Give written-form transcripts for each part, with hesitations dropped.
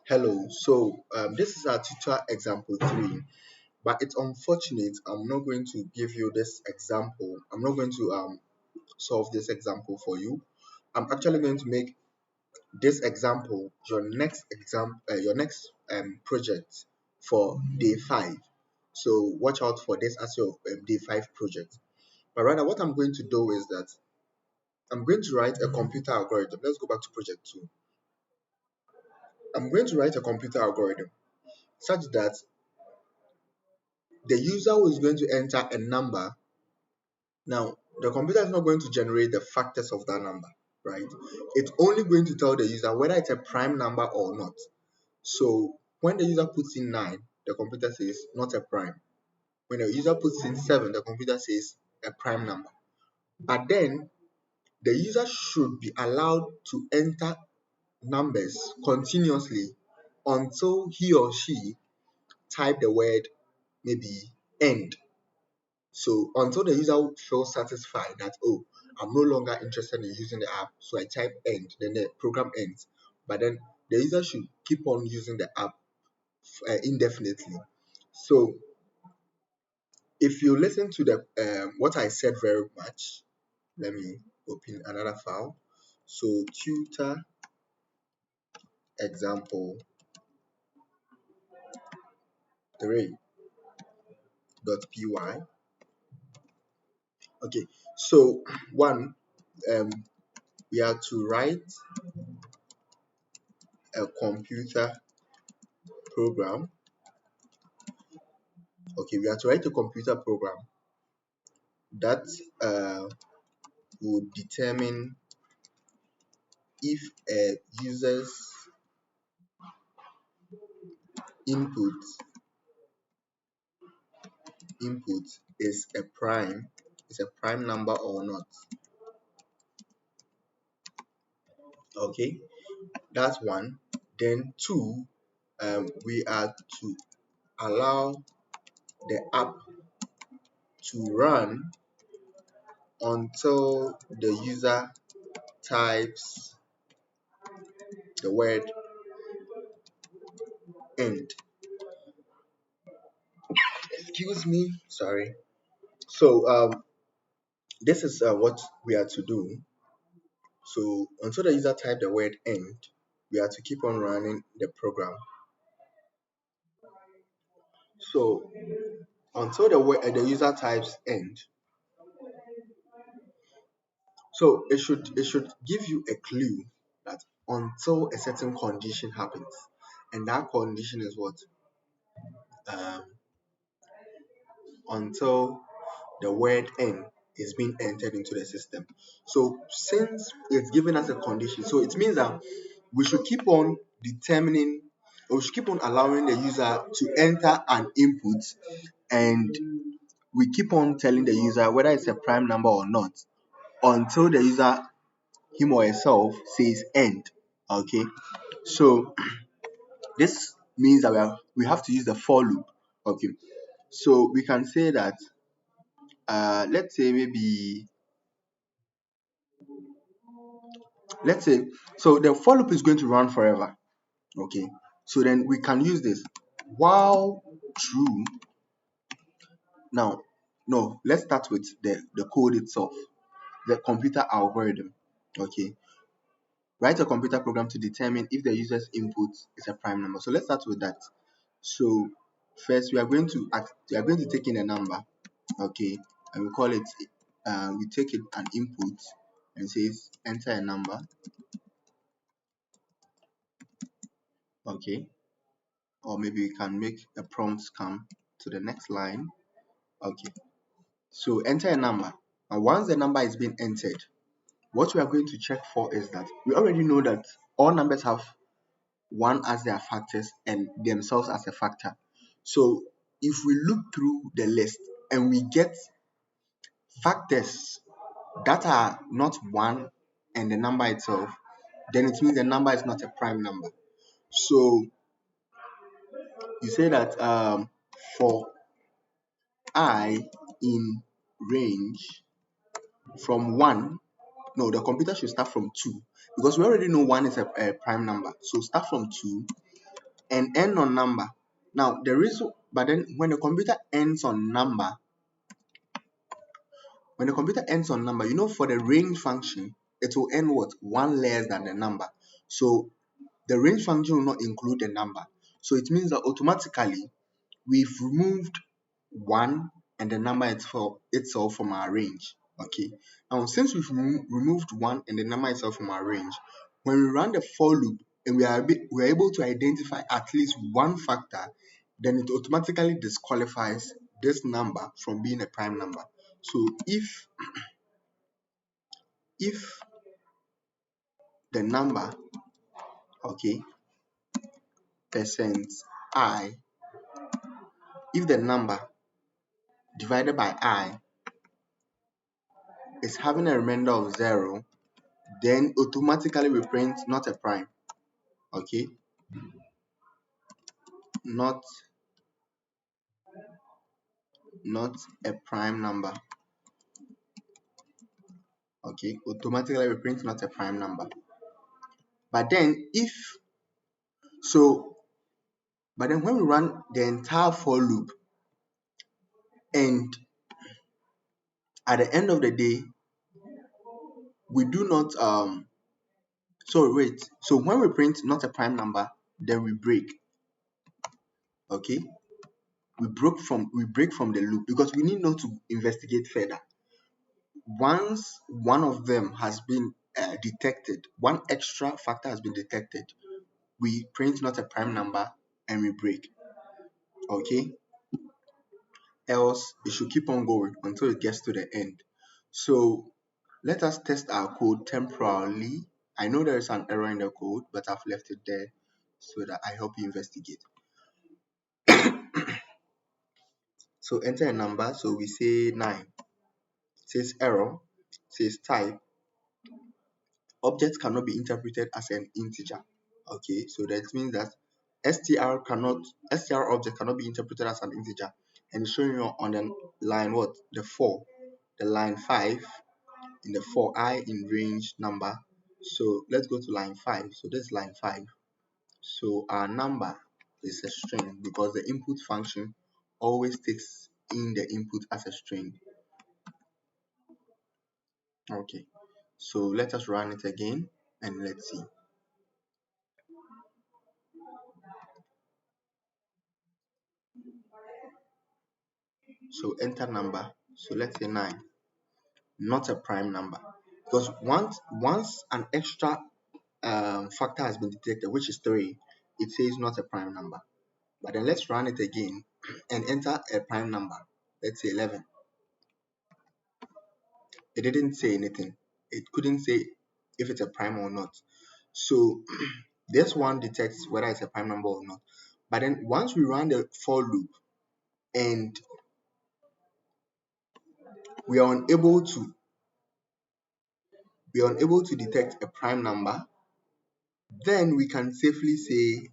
Hello, this is our tutor example 3, but it's unfortunate I'm not going to give you this example. I'm not going to solve this example for you. I'm actually going to make this example your next project for day 5. So watch out for this as your day 5 project. But rather, what I'm going to do is that I'm going to write a computer algorithm. Let's go back to project 2. I'm going to write a computer algorithm such that the user who is going to enter a number. Now, the computer is not going to generate the factors of that number, right? It's only going to tell the user whether it's a prime number or not. So when the user puts in 9, the computer says not a prime. When the user puts in 7, the computer says a prime number. But then the user should be allowed to enter numbers continuously until he or she type the word maybe end. So until the user feels satisfied that, oh, I'm no longer interested in using the app, so I type end, then the program ends. But then the user should keep on using the app indefinitely. So if you listen to the what I said very much, let me open another file. So tutor example 3.py. Okay, so one, um, we are to write a computer program. Okay, we are to write a computer program that would determine if a user's input input is a prime number or not. Okay, that's one. Then two, we are to allow the app to run until the user types the word end. Excuse me, sorry. So this is what we are to do. So until the user type the word end, we are to keep on running the program. So until the user types end, so it should give you a clue that until a certain condition happens, and that condition is what um, until the word end is being entered into the system. So since it's giving us a condition, so it means that we should keep on determining, or we should keep on allowing the user to enter an input, and we keep on telling the user whether it's a prime number or not until the user, him or herself, says end. Okay, so this means that we have to use the for loop. Okay, so we can say that let's say maybe let's say so the for loop is going to run forever. Okay, so then we can use this while true. Now, no, let's start with the code itself, the computer algorithm. Okay, write a computer program to determine if the user's input is a prime number. So let's start with that. So first we are going to take in a number. Okay, and we call it we take it an input and says enter a number. Okay, or maybe we can make a prompt come to the next line. Okay, so enter a number, and once the number is being entered, what we are going to check for is that we already know that all numbers have one as their factors and themselves as a factor. So if we look through the list and we get factors that are not one and the number itself, then it means the number is not a prime number. So you say that for I in range from 1, no, the computer should start from 2 because we already know 1 is a prime number. So start from 2 and end on number. Now there is, but then when the computer ends on number, you know, for the range function, it will end what? One less than the number. So the range function will not include the number. So it means that automatically we've removed 1 and the number itself from our range. Okay. Now, since we've removed 1 and the number itself from our range, when we run the for loop and we're able to identify at least one factor, then it automatically disqualifies this number from being a prime number. So if the number, okay, percent I, if the number divided by I is having a remainder of 0, then automatically we print not a prime. Okay, not a prime number. Okay, automatically we print not a prime number. But then when we run the entire for loop, and at the end of the day we do not so when we print not a prime number, then we break. Okay, we break from the loop because we need not to investigate further. Once one of them has been detected, one extra factor has been detected, we print not a prime number and we break. Okay, else it should keep on going until it gets to the end. So let us test our code temporarily. I know there is an error in the code, but I've left it there so that I help you investigate. So enter a number. So we say 9. It says error. It says type. Object cannot be interpreted as an integer. Okay, so that means that str object cannot be interpreted as an integer, and it's showing you on the line what? The 4, the line 5 in the for I in range number. So let's go to line 5. So this is line 5. So our number is a string because the input function always takes in the input as a string. Okay, so let us run it again and let's see. So enter number. So let's say 9, not a prime number, because once an extra factor has been detected, which is 3, it says not a prime number. But then let's run it again and enter a prime number. Let's say 11. It didn't say anything. It couldn't say if it's a prime or not. So this one detects whether it's a prime number or not. But then once we run the for loop and we are unable to detect a prime number, then we can safely say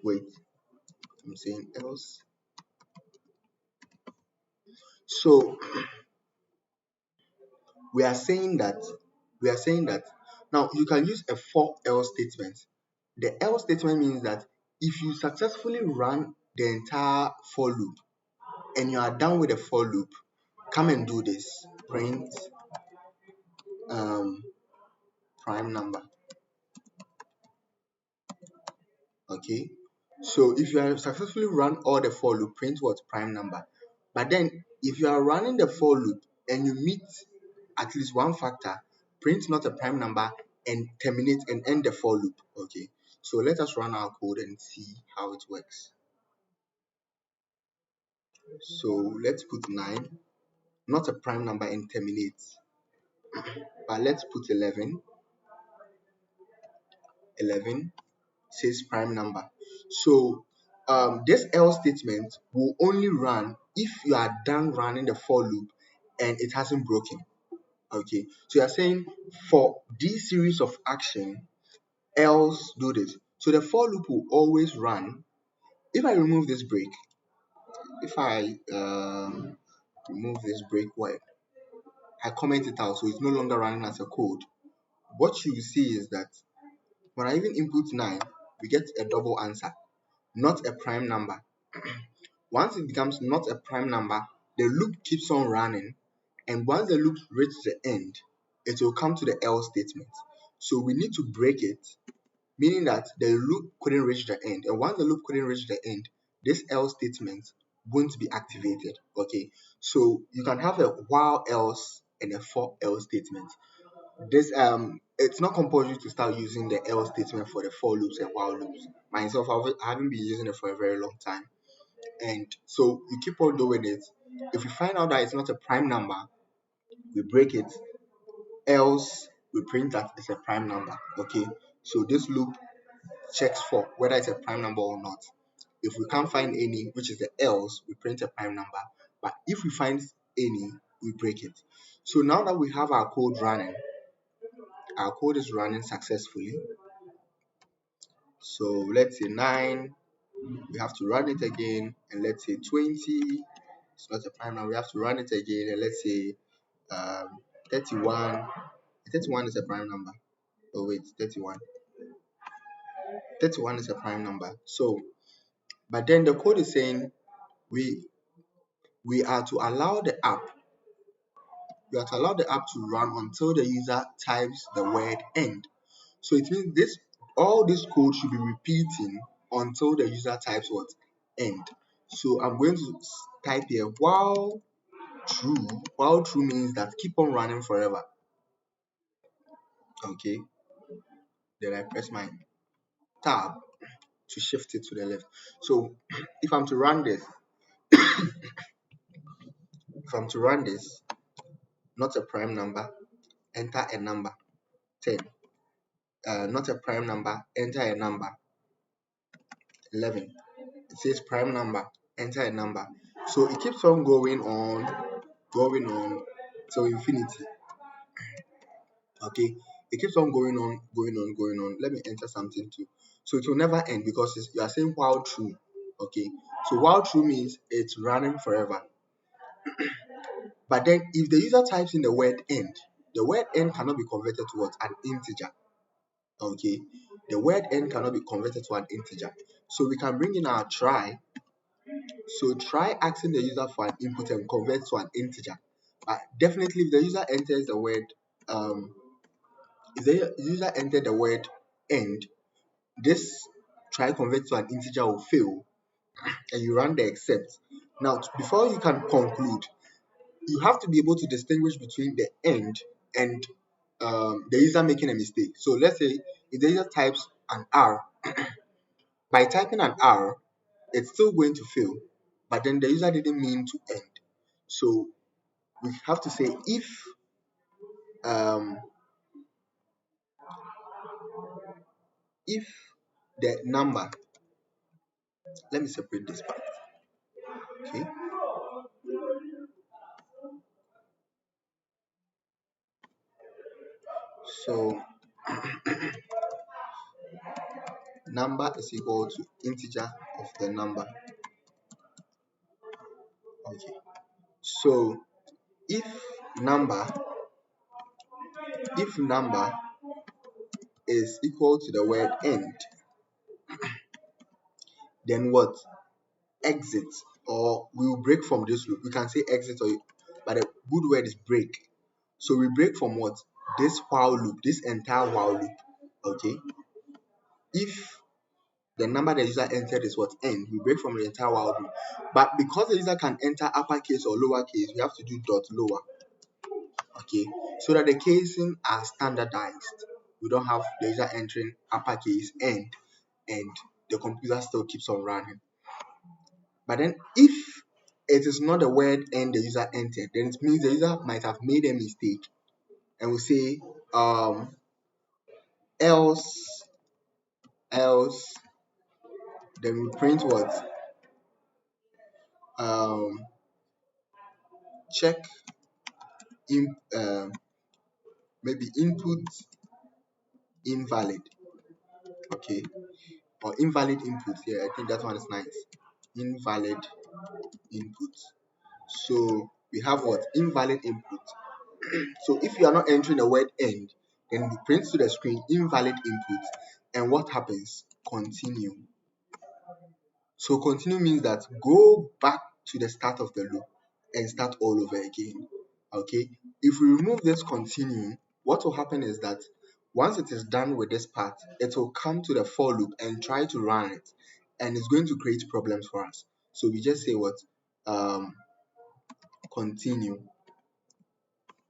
wait, I'm saying else. So we are saying that now you can use a for else statement. The else statement means that if you successfully run the entire for loop and you are done with the for loop, come and do this. Print prime number. Okay. So if you have successfully run all the for loop, print what? Prime number. But then if you are running the for loop and you meet at least one factor, print not a prime number and terminate and end the for loop. Okay. So let us run our code and see how it works. So let's put 9, not a prime number, and terminate. But let's put 11. 11 says prime number. So this else statement will only run if you are done running the for loop and it hasn't broken. Okay, so you are saying for this series of action, else do this. So the for loop will always run. If I remove this break, if I remove this break, what? I comment it out, so it's no longer running as a code. what you see is that when I even input 9, we get a double answer, not a prime number. Once it becomes not a prime number, the loop keeps on running, and once the loop reaches the end, it will come to the else statement. So we need to break it, meaning that the loop couldn't reach the end. And once the loop couldn't reach the end, this else statement won't be activated. Okay, so you can have a while else and a for else statement. This it's not compulsory to start using the else statement for the for loops and while loops. Myself, I haven't been using it for a very long time, and so you keep on doing it. If you find out that it's not a prime number, we break it, else we print that it's a prime number. Okay, so this loop checks for whether it's a prime number or not. If we can't find any, which is the else, we print a prime number. But if we find any, we break it. So now that we have our code running, our code is running successfully. So let's say 9, we have to run it again, and let's say 20, it's not a prime number, we have to run it again, and let's say 31. 31 is a prime number. Oh wait, 31. 31 is a prime number. So, but then the code is saying we we are to allow the app we are to allow the app to run until the user types the word end. So it means all this code should be repeating until the user types what? End. So I'm going to type here while true. While true means that keep on running forever. Okay. Then I press my tab to shift it to the left. So if I'm to run this, not a prime number, enter a number 10. Not a prime number, enter a number 11. It says prime number, enter a number. So it keeps on going on till infinity. Okay, it keeps on going on. Let me enter something too. So it will never end because you are saying while true. Okay, so while true means it's running forever. But then if the user types in the word end, the word end cannot be converted to what? An integer. Okay, the word end cannot be converted to an integer. So we can bring in our try. So try asking the user for an input and convert to an integer. But definitely if the user enters the word if the user entered the word end, this try convert to an integer will fail, and you run the except. Now before you can conclude, you have to be able to distinguish between the end and the user making a mistake. So let's say if the user types an R, by typing an R, it's still going to fail, but then the user didn't mean to end. So we have to say um, if the number, let me separate this part. Okay, so number is equal to integer of the number. Okay, so if number is equal to the word end, then what? Exit, or we will break from this loop. We can say exit, but the good word is break. So we break from what? This while loop, this entire while loop. Okay, if the number the user entered is what? End, we break from the entire while loop. But because the user can enter uppercase or lowercase, we have to do dot lower. Okay, so that the casing are standardized. We don't have the user entering uppercase end and the computer still keeps on running. But then if it is not the word end the user entered, then it means the user might have made a mistake, and we say else else, then we print what? Check in maybe input invalid. Okay, or invalid input. Yeah, I think that one is nice. Invalid input. So we have what? Invalid input. So if you are not entering the word end, Then it prints to the screen invalid input. And what happens? Continue. So continue means that go back to the start of the loop and start all over again. Okay. If we remove this continue, what will happen is that once it is done with this part, it will come to the for loop and try to run it, and it's going to create problems for us. So we just say what? Continue.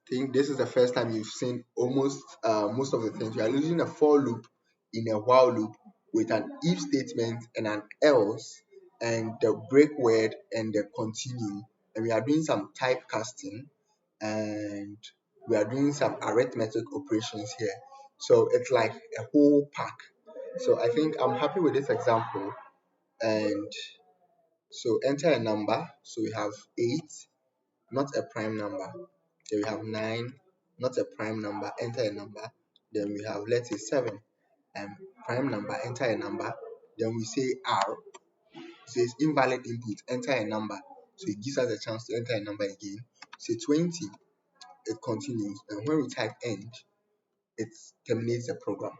Think this is the first time you've seen almost most of the things. We are using a for loop in a while loop with an if statement and an else and the break word and the continue. And we are doing some typecasting and we are doing some arithmetic operations here. So it's like a whole pack. So I think I'm happy with this example. And so enter a number. So we have 8, not a prime number. Then we have 9, not a prime number, enter a number. Then we have, let's say, 7, prime number, enter a number. Then we say R, it says invalid input, enter a number. So it gives us a chance to enter a number again. Say 20, it continues. And when we type end, it terminates the program.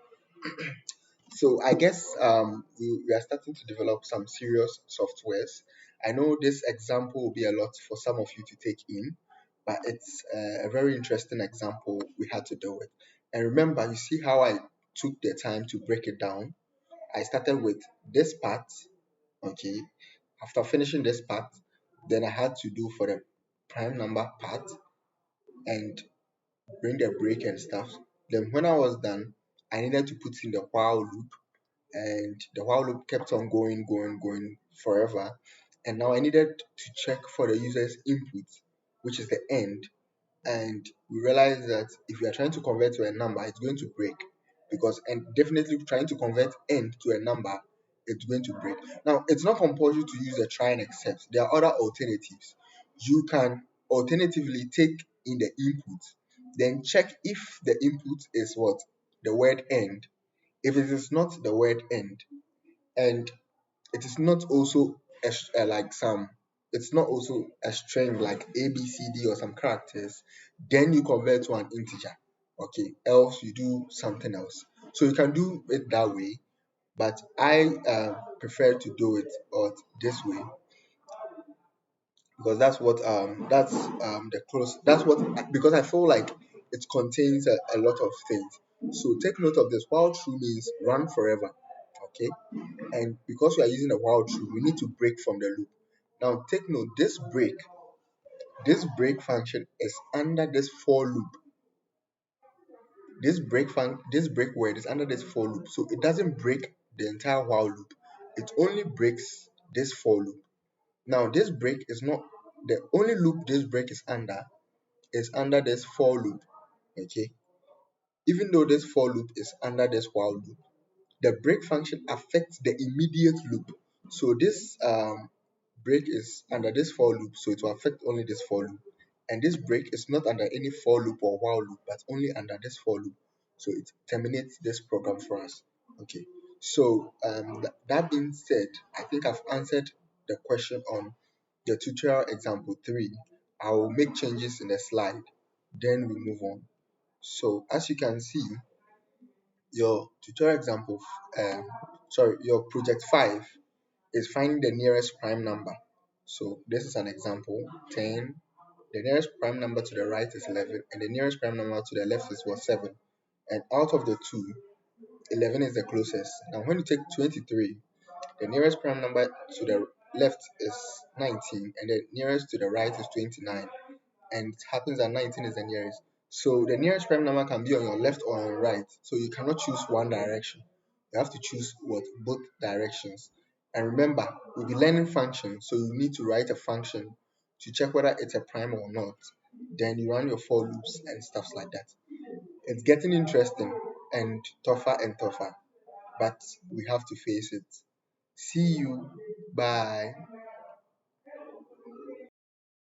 So I guess we are starting to develop some serious softwares. I know this example will be a lot for some of you to take in, but it's a very interesting example we had to deal with. And remember, you see how I took the time to break it down. I started with this part, okay. After finishing this part, then I had to do for the prime number part and bring the break and stuff. Then when I was done, I needed to put in the while loop, and the while loop kept on going forever. And now I needed to check for the user's input, which is the end. And we realized that if we are trying to convert to a number, it's going to break, because and definitely trying to convert end to a number, it's going to break. Now it's not compulsory to use a try and except. There are other alternatives. You can alternatively take in the input, then check if the input is what? The word end. If it is not the word end, and it is not also like some, it's not also a string like ABCD or some characters, then you convert to an integer. Okay, else you do something else. So you can do it that way, but I prefer to do it or this way, because that's the close, that's what, because I feel like it contains a lot of things. So take note of this. While true means run forever. Okay, and because we are using a while true, we need to break from the loop. Now take note, this break function is under this for loop. This break word is under this for loop, so it doesn't break the entire while loop. It only breaks this for loop. Now this break is not the only loop. This break is under this for loop. Okay, even though this for loop is under this while loop, the break function affects the immediate loop. So this break is under this for loop, so it will affect only this for loop. And this break is not under any for loop or while loop, but only under this for loop. So it terminates this program for us. Okay. So that being said, I think I've answered the question on the tutorial example 3. I will make changes in the slide, then we move on. So as you can see, your tutorial example, your project 5 is finding the nearest prime number. So this is an example 10. The nearest prime number to the right is 11, and the nearest prime number to the left is 7. And out of the two, 11 is the closest. Now when you take 23, the nearest prime number to the left is 19, and the nearest to the right is 29. And it happens that 19 is the nearest. So the nearest prime number can be on your left or on your right. So you cannot choose one direction. You have to choose both directions. And remember, we'll be learning functions, so you need to write a function to check whether it's a prime or not. Then you run your for loops and stuff like that. It's getting interesting and tougher, but we have to face it. See you. Bye.